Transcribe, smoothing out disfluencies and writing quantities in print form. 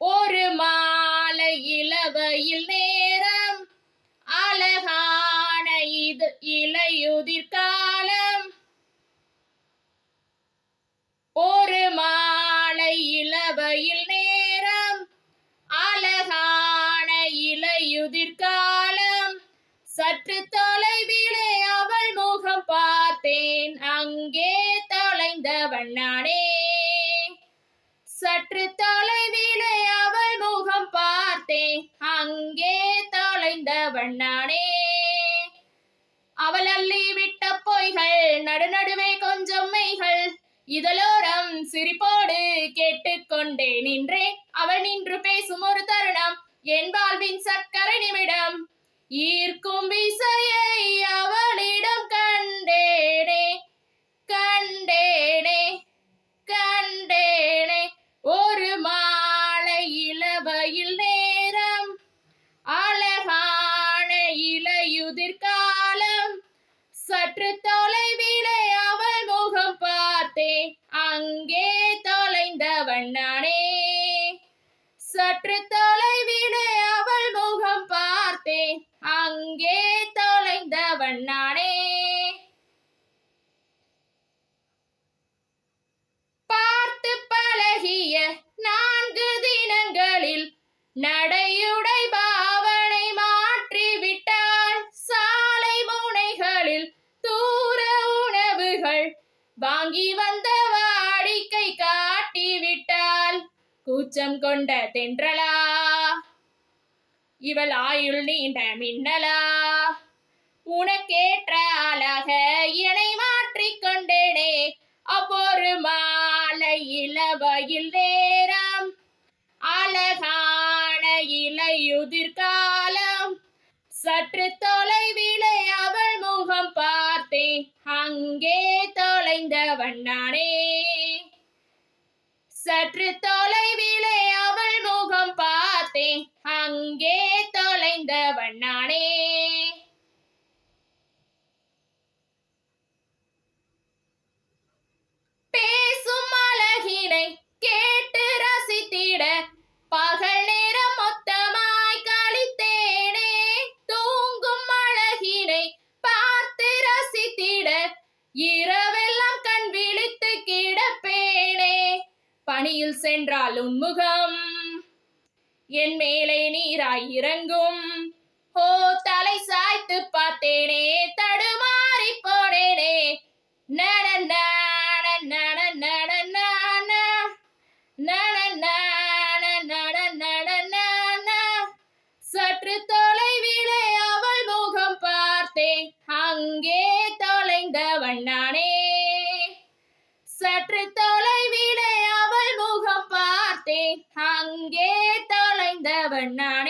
ஒரு மாலை இளவயில் நேரம், அழகான இது இலையுதிர் காலம். ஒரு மாலை இளவயில் நேரம், அழகான இலையுதிர் காலம். சற்று தொலைவிலே அவள் முகம் பார்த்தேன், அங்கே தொலைந்தவன் நானே. சற்று தொலைவிலே அவள் முகம் பார்த்தேன், அங்கே தொலைந்தவன் நானே. அவள் அள்ளிவிட்ட பொய்கள், நடுநடுவே கொஞ்சம் மெய்கள், இதழோரம் சிரிப்போடு கேட்டுக்கொண்டே நின்றேன். அவள் நின்று பேசும் ஒரு தருணம், என் வாழ்வின் சக்கரை நிமிடம். ஈர்க்கும் விசையை அவளிடம் கண்டேனே, கண்டேனே, கண்டேனே. ஒரு மாலை இளவயில் நேரம், அழகான இலையுதிர் காலம். சற்று தொலைவிலே அவள் முகம் பார்த்தேன், அங்கே தொலைந்தவன் நானே. சற்று தொலைவிலே அவள் முகம் பார்த்தேன், அங்கே தொலைந்தவன் நானே. பார்த்து பழகிய 4 தினங்களில் நடையுடை பாவனை மாற்றிவிட்டாள். சாலை முனைகளில் தூர உணவுகள் வாங்கி வந்த வாடிக்கை காட்டிவிட்டாள். கூச்சம் கொண்ட தென்றலா, இவள் ஆயுள் நீண்ட மின்னலா. உனக்கேற்ற ஆளாக என்னை மாற்றிக்கொண்டேனே. அவ்வொரு மாலை இளவயில் நேரம், அழகான இலையுதிர் காலம். சற்று தொலைவிலே அவள் முகம் பார்த்தேன், அங்கே தொலைந்தவன் நானே. சற்று தொலைவிலே அவள் முகம் பார்த்தேன், அங்கே தொலைந்தவன் நானே. பேசும் அழகினை கேட்டு ரசித்திட பகல் நேரம் மொத்தமாய் கழித்தேனே. தூங்கும் அழகினை பார்த்து ரசித்திட இரவெல்லாம் கண் விழித்து கிடப்பேனே. பணியில் சென்றால் உன்முகம் என் மேலே நீராய் இறங்கும். ஓ, தலை சாய்த்து பார்த்தேனே, தடுமாறி போனேனே. சற்று தொலைவிலே அவள் முகம் பார்த்தேன், அங்கே தொலைந்தவன் நானே. சற்று தொலைவிலே அவள் முகம் பார்த்தேன், அங்கே தொலைந்தவன் நானே.